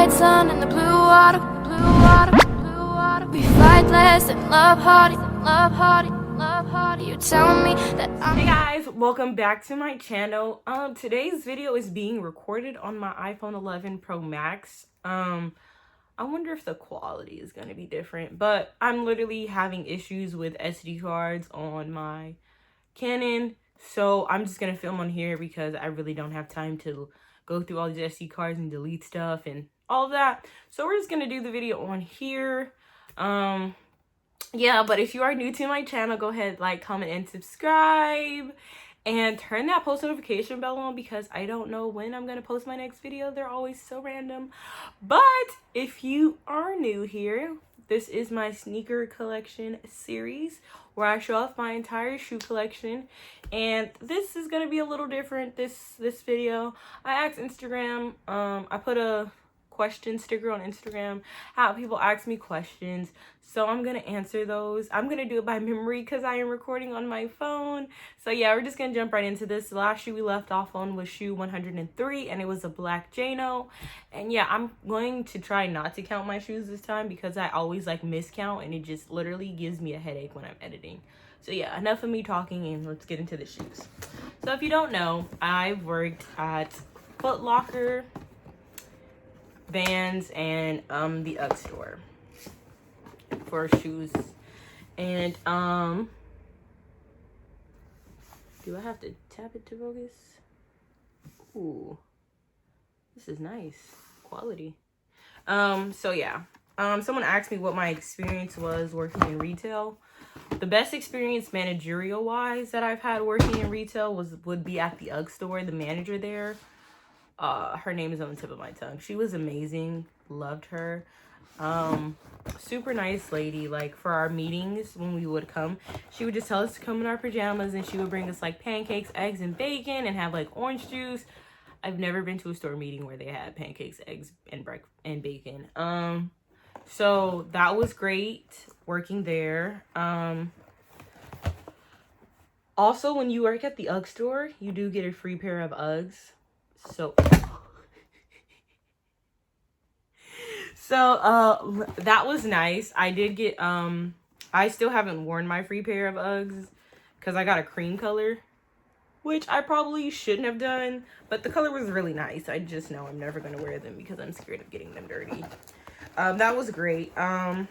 bright sun and the blue water, blue water, blue water. We fight less and love harder, love harder, love harder. You tell me that I'm... Hey guys, welcome back to my channel. Today's video is being recorded on my iPhone 11 Pro Max. I wonder if the quality is going to be different, but I'm literally having issues with SD cards on my Canon, so I'm just going to film on here because I really don't have time to go through all these SD cards and delete stuff and all of that. So we're just going to do the video on here. Yeah, but if you are new to my channel, go ahead, like, comment, and subscribe. And turn that post notification bell on because I don't know when I'm going to post my next video. They're always so random. But if you are new here, this is my sneaker collection series where I show off my entire shoe collection. And this is going to be a little different, this video. I asked Instagram, I put a question sticker on Instagram, how people ask me questions, so I'm gonna answer those. I'm gonna do it by memory because I am recording on my phone. So yeah, we're just gonna jump right into this. The last shoe we left off on was shoe 103, and it was a black Jano. And yeah, I'm going to try not to count my shoes this time because I always like miscount, and it just literally gives me a headache when I'm editing. So yeah, enough of me talking, and let's get into the shoes. So if you don't know, I've worked at Foot Locker, Vans, and the UGG store for shoes. And do I have to tap it to focus? Ooh, this is nice quality. So yeah, someone asked me what my experience was working in retail. The best experience managerial wise that I've had working in retail would be at the UGG store. The manager there, her name is on the tip of my tongue. She was amazing. Loved her. Super nice lady. Like, for our meetings, when we would come, she would just tell us to come in our pajamas, and she would bring us like pancakes, eggs, and bacon, and have like orange juice. I've never been to a store meeting where they had pancakes, eggs, and bacon. So that was great working there. Also, when you work at the UGG store, you do get a free pair of Uggs. So that was nice. I did get I still haven't worn my free pair of Uggs because I got a cream color, which I probably shouldn't have done, but the color was really nice. I just know I'm never going to wear them because I'm scared of getting them dirty. That was great. I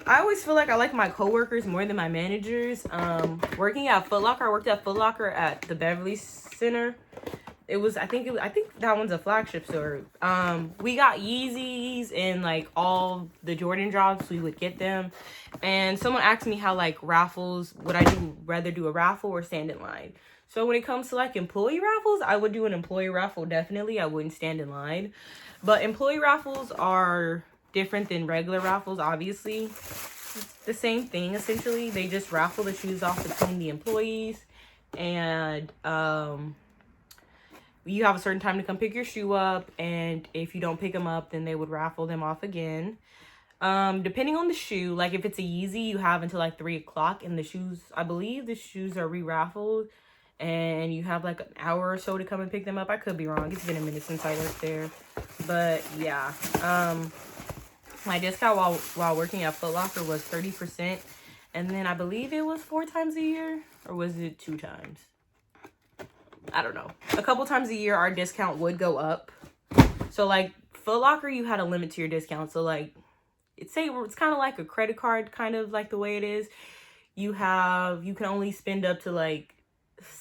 always feel like I like my coworkers more than my managers. Working at Foot Locker, I worked at Foot Locker at the Beverly Center. I think that one's a flagship store. We got Yeezys and like all the Jordan drops. We would get them. And someone asked me how like raffles, would I rather do a raffle or stand in line? So when it comes to like employee raffles, I would do an employee raffle. Definitely, I wouldn't stand in line. But employee raffles are different than regular raffles, obviously. It's the same thing, essentially. They just raffle the shoes off between the employees. And you have a certain time to come pick your shoe up. And if you don't pick them up, then they would raffle them off again. Depending on the shoe, like if it's a Yeezy, you have until like 3 o'clock. And the shoes, I believe the shoes are re-raffled. And you have like an hour or so to come and pick them up. I could be wrong. It's been a minute since I worked there. But yeah. My discount while working at Foot Locker was 30%. And then I believe it was 4 times a year. Or was it 2 times? I don't know. A couple times a year, our discount would go up. So like Foot Locker, you had a limit to your discount. So like, it's kind of like a credit card, kind of like the way it is. You can only spend up to like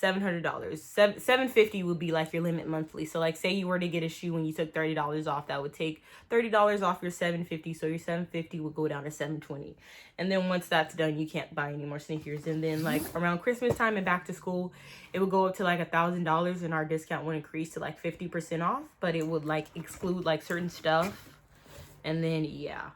$700. $750 would be like your limit monthly. So like, say you were to get a shoe and you took $30 off, that would take $30 off your $750. So your $750 would go down to $720. And then once that's done, you can't buy any more sneakers. And then like around Christmas time and back to school, it would go up to like $1,000, and our discount would increase to like 50% off, but it would like exclude like certain stuff. And then yeah.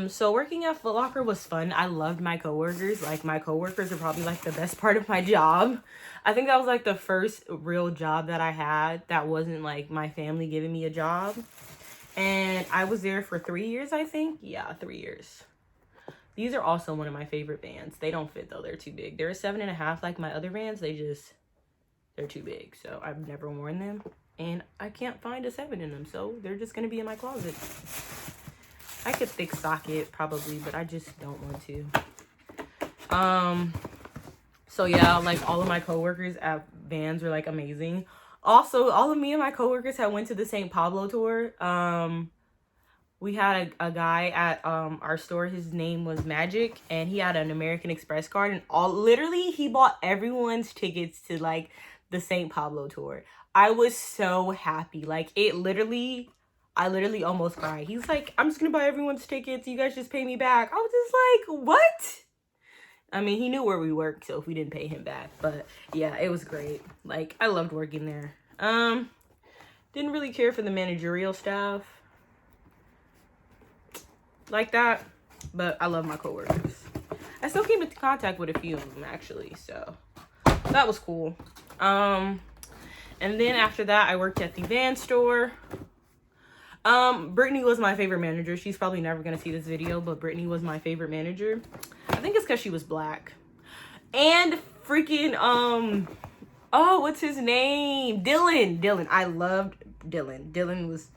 So working at Foot Locker was fun. I loved my coworkers. Like, my coworkers are probably like the best part of my job. I think that was like the first real job that I had that wasn't like my family giving me a job. And I was there for 3 years, I think. Yeah, 3 years. These are also one of my favorite Vans. They don't fit though, they're too big. They're a 7.5 like my other Vans. They're too big, so I've never worn them. and I can't find a 7 in them, so they're just gonna be in my closet. I could thick sock it probably, but I just don't want to. So yeah, like all of my coworkers at Vans were like amazing. Also, all of me and my coworkers had went to the St. Pablo tour. We had a guy at our store. His name was Magic, and he had an American Express card, and literally he bought everyone's tickets to like the St. Pablo tour. I was so happy. Like I literally almost cried. He's like, I'm just gonna buy everyone's tickets. You guys just pay me back. I was just like, what? I mean, he knew where we worked, so if we didn't pay him back. But yeah, it was great. Like, I loved working there. Didn't really care for the managerial staff like that, but I love my coworkers. I still came into contact with a few of them actually, so that was cool. And then after that, I worked at the van store. Brittany was my favorite manager. She's probably never gonna see this video, but Brittany was my favorite manager. I think it's because she was black. And freaking oh, what's his name? Dylan. I loved Dylan. Dylan was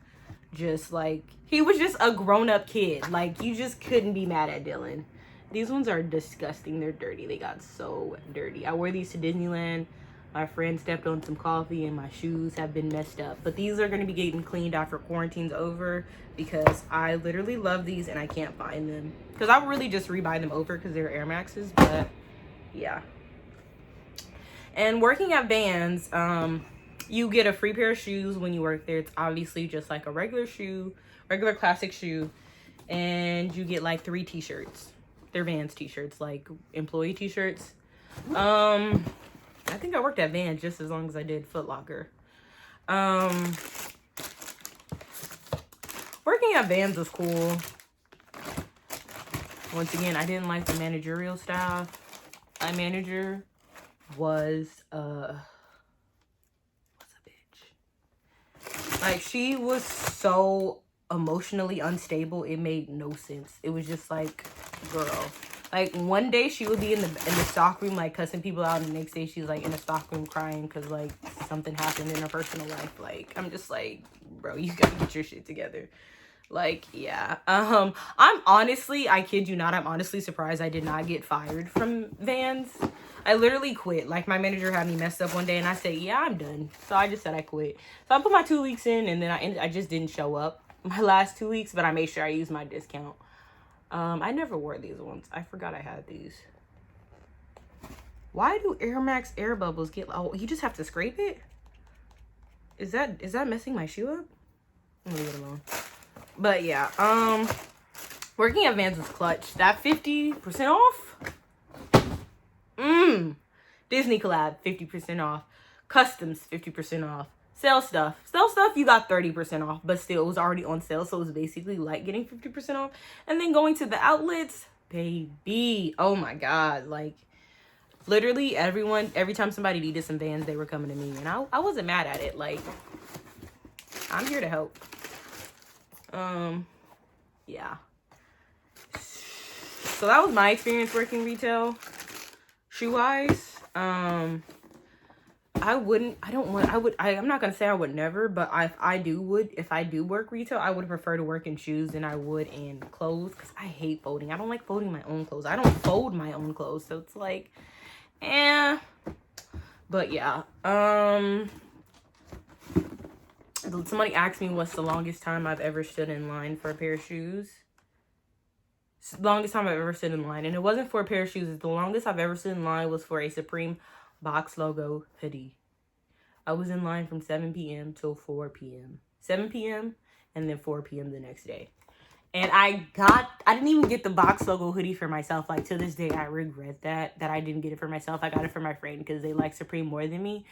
just like, he was just a grown-up kid. Like, you just couldn't be mad at Dylan. These ones are disgusting. They're dirty. They got so dirty. I wore these to Disneyland. My friend stepped on some coffee and my shoes have been messed up. But these are going to be getting cleaned after quarantine's over because I literally love these and I can't find them. Because I would really just rebuy them over because they're Air Maxes. But yeah. And working at Vans, you get a free pair of shoes when you work there. It's obviously just like a regular shoe, regular classic shoe. And you get like 3 t-shirts. They're Vans t-shirts, like employee t-shirts. I think I worked at Vans just as long as I did Foot Locker. Working at Vans was cool. Once again, I didn't like the managerial staff. My manager was what's a bitch? Like, she was so emotionally unstable, it made no sense. It was just like, girl. Like, one day she would be in the stock room, like, cussing people out, and the next day she's, like, in the stock room crying because, like, something happened in her personal life. Like, I'm just like, bro, you gotta get your shit together. Like, yeah. I'm honestly, I kid you not, I'm honestly surprised I did not get fired from Vans. I literally quit. Like, my manager had me messed up one day, and I said, yeah, I'm done. So I just said I quit. So I put my 2 weeks in, and then I just didn't show up my last 2 weeks, but I made sure I used my discount. I never wore these ones. I forgot I had these. Why do Air Max air bubbles get... Oh, you just have to scrape it? Is that messing my shoe up? I'm gonna leave it alone. But yeah, working at Vans was clutch. That 50% off? Disney collab, 50% off. Customs, 50% off. Sale stuff, you got 30% off, but still, it was already on sale, so it was basically like getting 50% off. And then going to the outlets, baby, oh my god, like, literally every time somebody needed some Vans, they were coming to me, and I wasn't mad at it. Like, I'm here to help. Yeah. So that was my experience working retail, shoe-wise. I'm not gonna say I would never, but if I do work retail, I would prefer to work in shoes than I would in clothes, because I hate folding. I don't like folding my own clothes. I don't fold my own clothes, so it's like, but yeah. Somebody asked me what's the longest time I've ever stood in line for a pair of shoes. Longest time I've ever stood in line, and it wasn't for a pair of shoes. The longest I've ever stood in line was for a Supreme box logo hoodie. I was in line from 7 p.m. till 4 p.m. 7 p.m. and then 4 p.m. the next day. And I didn't even get the box logo hoodie for myself. Like, to this day, I regret that I didn't get it for myself. I got it for my friend because they like Supreme more than me.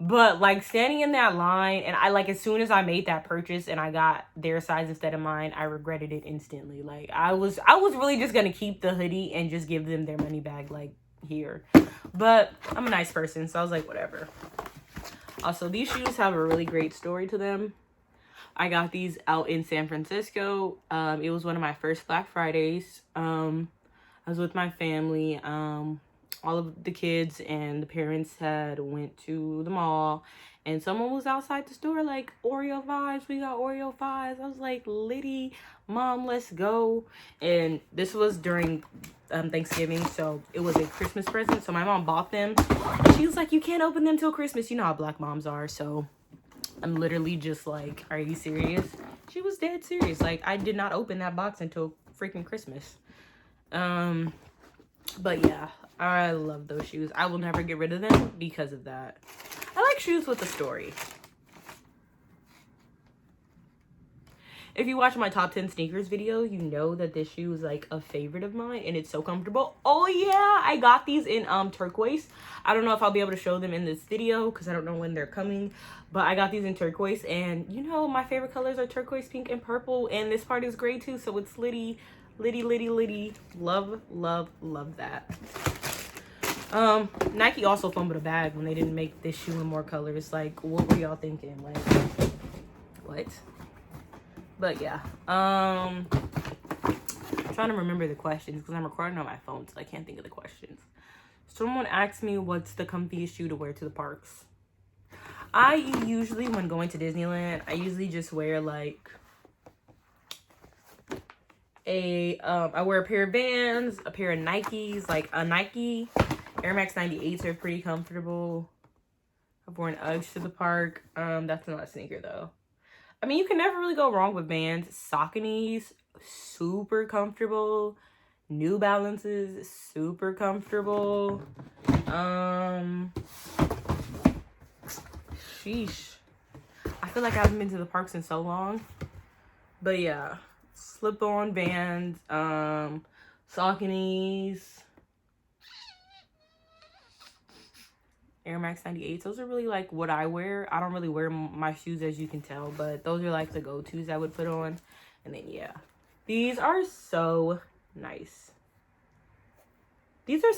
But, like, standing in that line, and as soon as I made that purchase and I got their size instead of mine, I regretted it instantly. Like, I was really just going to keep the hoodie and just give them their money back, like, here. But I'm a nice person, so I was like, whatever. Also, these shoes have a really great story to them. I got these out in San Francisco. It was one of my first Black Fridays. I was with my family. All of the kids and the parents had went to the mall, and someone was outside the store like, Oreo vibes, we got Oreo vibes. I was like, Liddy, mom, let's go. And this was during Thanksgiving, so it was a Christmas present. So my mom bought them, and she was like, you can't open them till Christmas. You know how black moms are. So I'm literally just like, are you serious? She was dead serious. Like, I did not open that box until freaking Christmas. But yeah, I love those shoes. I will never get rid of them because of that. I like shoes with a story. If you watch my top 10 sneakers video, you know that this shoe is like a favorite of mine, and it's so comfortable. Oh yeah, I got these in turquoise. I don't know if I'll be able to show them in this video because I don't know when they're coming, but I got these in turquoise, and you know my favorite colors are turquoise, pink, and purple, and this part is gray too, so it's litty, litty, litty, litty. Love, love, love that. Nike also fumbled a bag when they didn't make this shoe in more colors. Like, what were y'all thinking? Like, what? But yeah, I'm trying to remember the questions because I'm recording on my phone, so I can't think of the questions. Someone asked me what's the comfiest shoe to wear to the parks. I usually, when going to Disneyland, I usually just wear like I wear a pair of Vans, a pair of Nikes, like a Nike Air Max 98s are pretty comfortable. I've worn Uggs to the park. That's not a sneaker though. I mean, you can never really go wrong with Vans. Sauconys, super comfortable. New Balances, super comfortable. Sheesh. I feel like I haven't been to the parks in so long. But yeah, slip-on Vans, Sauconys, Air Max 98s. Those are really like what I wear. I don't really wear my shoes, as you can tell, but those are like the go-tos I would put on. And then yeah, these are so nice. These are,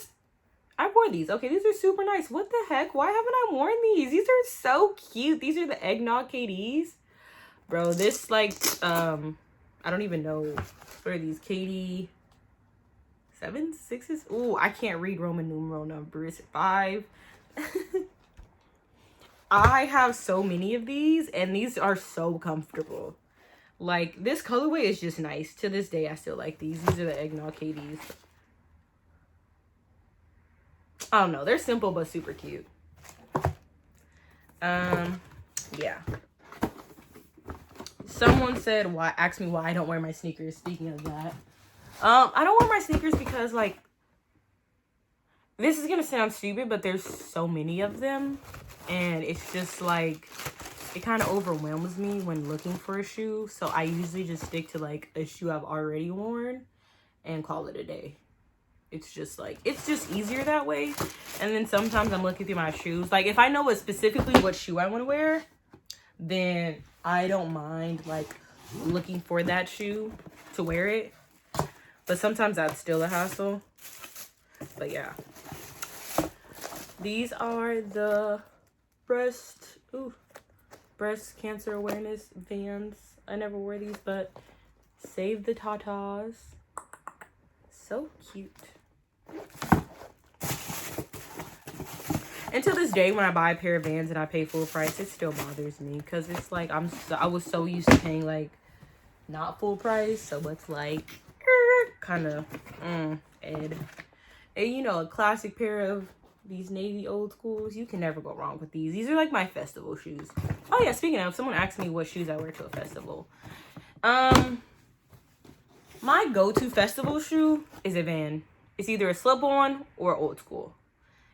I wore these. Okay, these are super nice. What the heck? Why haven't I worn these? These are so cute. These are the Eggnog KDs. Bro, this like, I don't even know. What are these? KD 7s, 6s? Ooh, I can't read Roman numeral numbers. 5. I have so many of these, and these are so comfortable. Like, this colorway is just nice. To this day, I still like these. These are the Eggnog KDs. I don't know. They're simple, but super cute. Yeah. Someone said, asked me why I don't wear my sneakers. Speaking of that. I don't wear my sneakers because, like, this is gonna sound stupid, but there's so many of them, and it's just like, it kind of overwhelms me when looking for a shoe. So I usually just stick to like a shoe I've already worn and call it a day. It's just like, it's just easier that way. And then sometimes I'm looking through my shoes. Like, if I know specifically what shoe I want to wear, then I don't mind like looking for that shoe to wear it. But sometimes that's still a hassle. But yeah. These are the breast cancer awareness Vans. I never wore these, but save the tatas. So cute. And to this day, when I buy a pair of Vans and I pay full price, it still bothers me because it's like I was so used to paying like not full price, so it's like kind of and you know, a classic pair of these navy old schools. You can never go wrong with these. These are like my festival shoes. Oh yeah, speaking of, someone asked me what shoes I wear to a festival. My go-to festival shoe is a Van. It's either a slip-on or old school.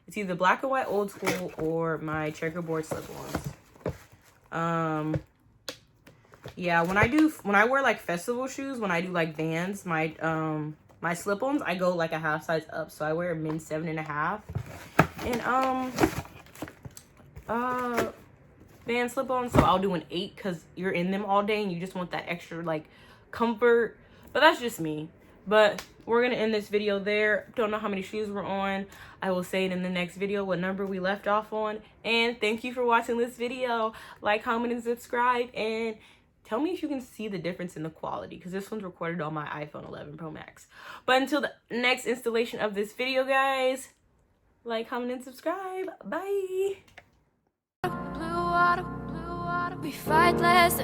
It's either black and white old school or my checkerboard slip-ons. Yeah, when I wear like festival shoes, when I do like Vans, my slip-ons, I go like a half size up. So I wear a men's 7.5. And Van slip-ons, so I'll do an 8 because you're in them all day and you just want that extra like comfort. But that's just me. But we're gonna end this video there. Don't know how many shoes we're on. I will say it in the next video what number we left off on. And thank you for watching this video. Like, comment, and subscribe, and tell me if you can see the difference in the quality, because this one's recorded on my iPhone 11 Pro Max. But until the next installation of this video, guys, like, comment, and subscribe. Bye. Blue water, blue water. We fight less